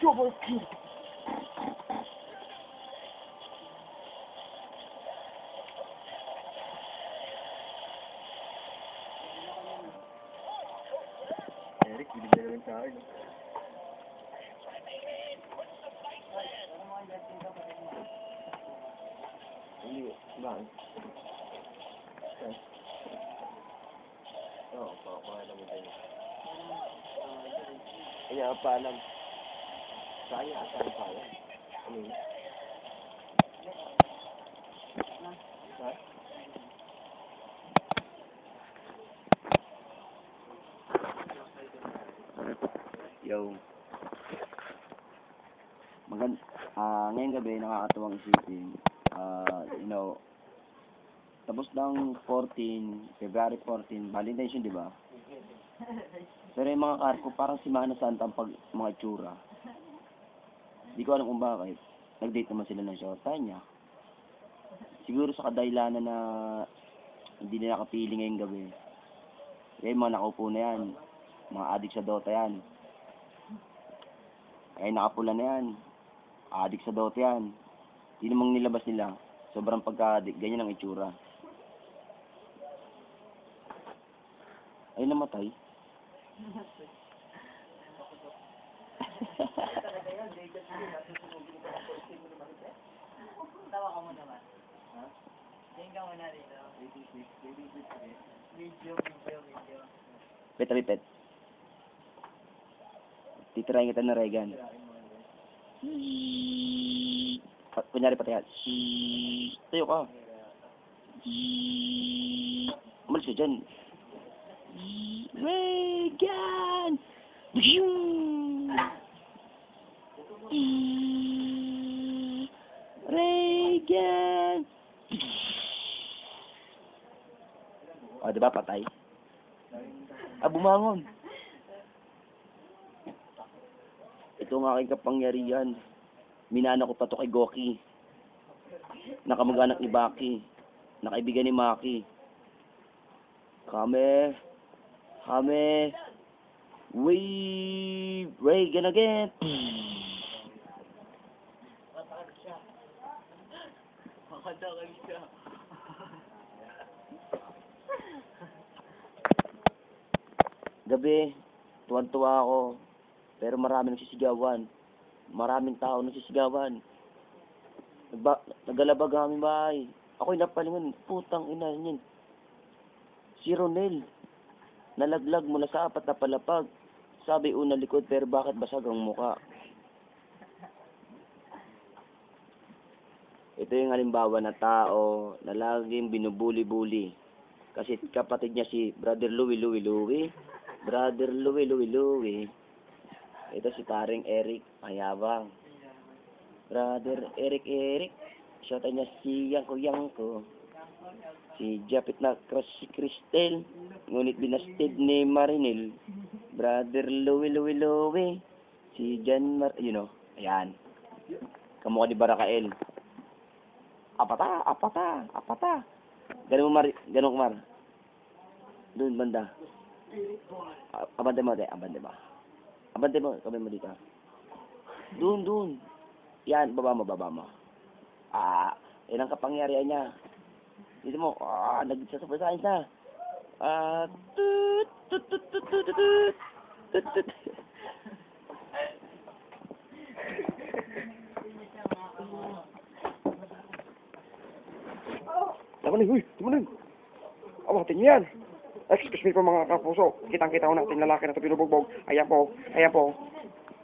Double kill. Eric, binigyan naman sa akin. Hindi, bakit? Oo, pakapaalam mo tayo. Kaya paalam. Sayang, sayang. Ano yun? Ha? Yo. Ngayong gabi, nakakatuwang isipin. Tapos ng February 14, Valentine's yun, di ba? Pero yung mga karko, parang si Mana Santa ang mga itsura. Hindi ko alam kung bakit. Nag-date naman sila ng shota niya. Siguro sa kadahilanan na hindi nila nakapili ngayong gabi. Kaya yung mga nakaupo na yan, mga adik sa Dota yan. Kaya nakapula na yan, adik sa Dota yan. Hindi namang nilabas nila. Sobrang pagka-adik, ganyan ang itsura. Ay, namatay. Tawa ka mo naman. Ha? Tingin ka muna dito. Video. Pet. Titirahin kita na Regan. Kunyari pati yan. Tayo ka. Umalis ka dyan. Regan! Regan! O, diba patay? Bumangon. Ito ang aking kapangyarihan. Minana ko pa to kay Goki. Nakamag-anak ni Baki. Nakaibigan ni Maki. Kame. Wave. Regan again. Makadakal siya. Gabi, tuwan-tuwa ako. Pero maraming nagsisigawan. Maraming tao nagsisigawan. Nagalabag kami bahay. Ako'y napalingon. Putang ina niyan. Si Ronel. Nalaglag mula sa 4 na palapag. Sabi una likod, pero bakit basag ang muka? Ito yung halimbawa na tao na laging binubuli-buli. Kasi kapatid niya si Brother Louie. Brother Louie. Ito si paring Eric, mayabang. Brother Eric. Siyota niya si Yanko. Si Japit na cross si Cristel. Ngunit binastid ni Marinel. Brother Louie. Si Jan ayan. Kamukha ni Barakael. Apata. Ganun mo, Mar. Doon, banda. Abante mo. Kamay mo dito. Doon. Yan, baba mo. Yan ang kapangyarihan niya. Dito mo, nagsasabi sa akin na. Tut. Tumunin. Awatin niyo yan. Excuse me po mga kapuso. Kitang-kita ko natin lalaki na ito pinubugbog. Ayan po.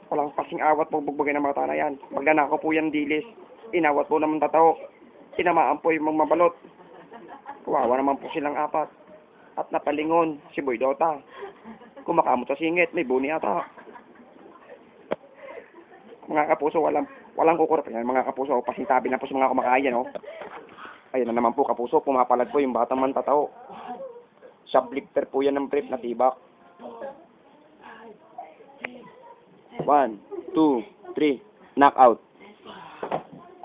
Walang pasing awat po bugbogin ng mga tana yan. Magnanakaw po yan dilis. Inawat po naman tatao. Tinamaan po yung mga mabalot. Kawawa naman po silang 4. At napalingon si Boy Dota. Kumakamot sa singit. May buni ata. Mga kapuso, walang kukurap yan. Mga kapuso, pasintabi na po sa mga kumakain, oh. Ayun na naman po, kapuso. Pumapalag po yung batang man tatao. Shoplifter po yan ng brief na tibak. 1, 2, 3. Knockout.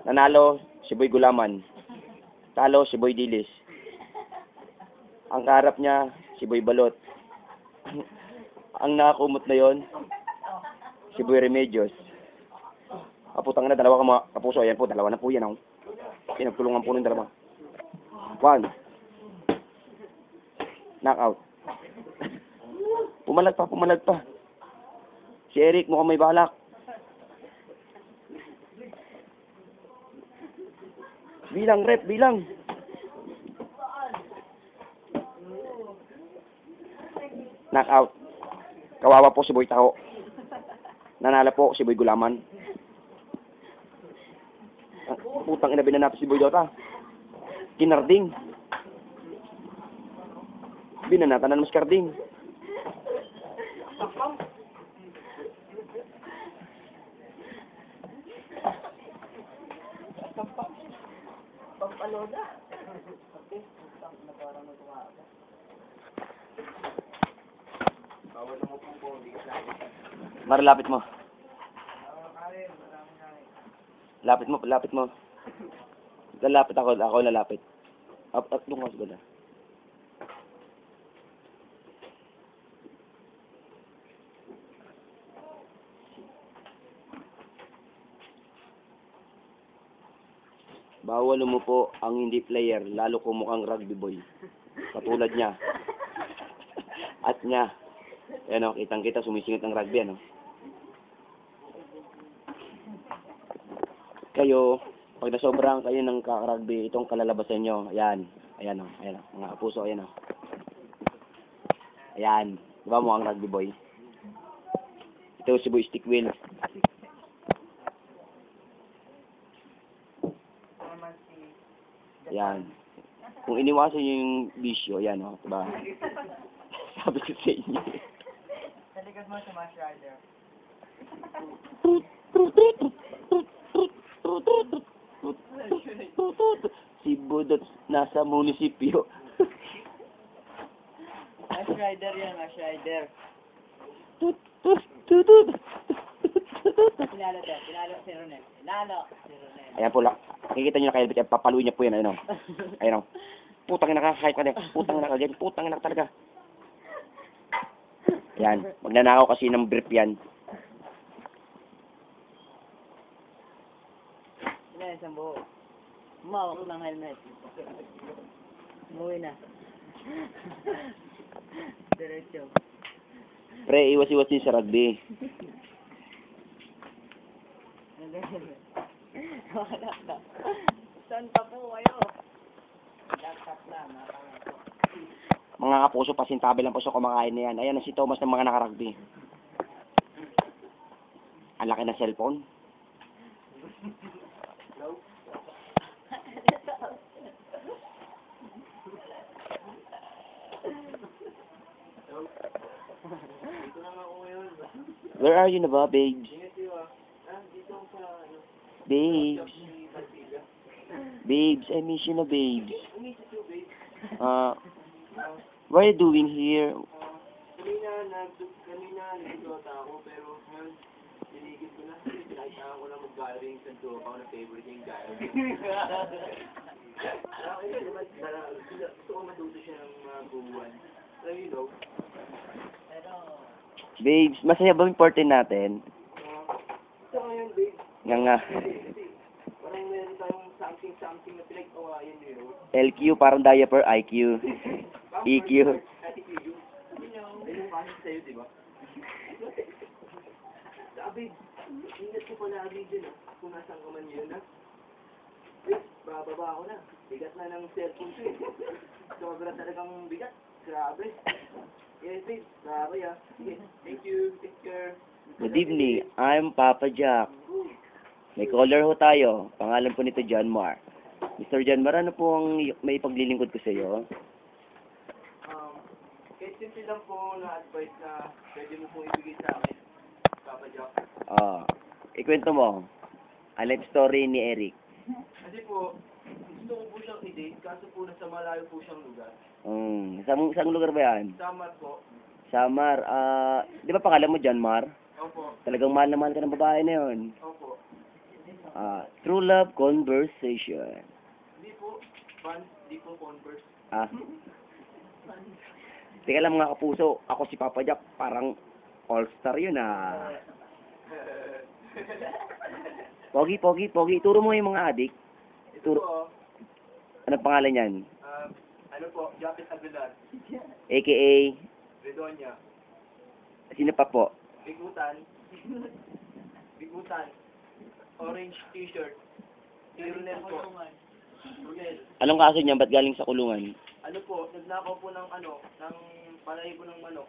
Nanalo si Boy Gulaman. Talo si Boy Dilis. Ang kaharap niya si Boy Balot. Ang nakakumot na yon si Boy Remedios. Putang na, dalawa ka mga kapuso. Ayan po, dalawa na po yan, oh. Pinagtulungan po ng dalawa. 1. Knockout. Pumalag pa. Si Eric, mukhang may balak. Bilang, rep, bilang. Knockout. Kawawa po si Boy Taho. Nanalo po si Boy Gulaman. Putang ina, binanap si Boy Dota. Kinarding. Binanatan na mas karding. Pampaloda. Okay. Na parang nagkumaga. Mar, lapit mo. Lapit mo. Lalapit ako lalapit. Up, doon ka sa. Bawal umupo ang hindi player, lalo kung mukhang rugby boy. Katulad niya. At niya. Ayan o, kitang-kita, sumisingit ng rugby, ano. Kayo, pag nasobrang kayo ng rugby, itong kalalabasan nyo, ayan. Ayan o, mga kapuso, ayan o. Ayan. Diba mo ang rugby boy? Ito si Boy Stick Wheel. Ayan. Kung iniwasan nyo yung bisyo, ayan o, diba? Sabi ko sa inyo. Sa likod mo, Smash Rider. Si Budot nasa munisipyo. Smash Rider yan, Smash Rider. Pinalo si Ronel. Ayan po lang. Nakikita nyo na kayo, papaluin niya po yan, ayun o. Ayun o. Putang ina ka, kahit ka din. Putang ina ka din. Putang ina ka talaga. Yan. Magnanakaw kasi ng brief yan. Yan, isang buo. Umawak ng helmet. Umuwi na. Diretso. Pre, iwas-iwas din sa rugby. Saan pa po kayo? Laptop lang. Mga kapuso, pasintabi lang po sa kumakain na yan. Ayan, si Thomas ng mga nakarugby. Ang laki ng cellphone. Where are you na ba, babes? Babes. Babes, I miss you na, babes. What are you doing here? Kanina nagdota ako, pero ngayon, tinigil ko na. Kailangan ko na mag-gathering sa doon ako na favorite yung gathering. Gusto ko matuto siya ng mga buwan. So, you know. Babes, masaya ba yung party natin? So, ngayon, babe. Nga. Parang meron tayong something na pinag-awayan, you know. LQ, parang diaper, IQ. EQ. Ayun kasi sa'yo, di ba? Sabi, ingat ko palagi dyan, kung nasaan ka man yun, bababa ako na. Bigat na ng cellphone ko, Sobra talagang bigat. Grabe. Yes, babe. Grabe, Sige, thank you. Take care. Good evening, I'm Papa Jack. May caller ho tayo. Pangalan po nito John Mar. Mr. John Mar, ano po ang may paglilingkod ko sa iyo? Kahit simple lang po na advice na pwede mo pong ibigay sa akin, Papa Jack. Ikwento mo. Ang life story ni Eric. Kasi po, gusto ko po siyang i-date, kaso po nasa malayo po siyang lugar. Saan lugar ba yan? Samar po. Samar. Di ba pangalan mo John Mar? Opo. Talagang mahal na mahal ka ng babae na yun. Opo. True love conversation. Hindi po. Hindi po Converse. Teka lang mga kapuso, ako si Papa Jack, parang all-star yun Pogi, pogi, pogi. Turo mo yung mga adik. Ito Turo. po, Anong pangalan yan? ano po, Japit Aguilar, AKA, Redonia, sino pa po? Bigutan, Bigutan, orange t-shirt, Ronel po, Ronel. Anong kaso niya? Ba't galing sa kulungan? Ano po, nagnakaw po ng ano, ng palay po ng manok.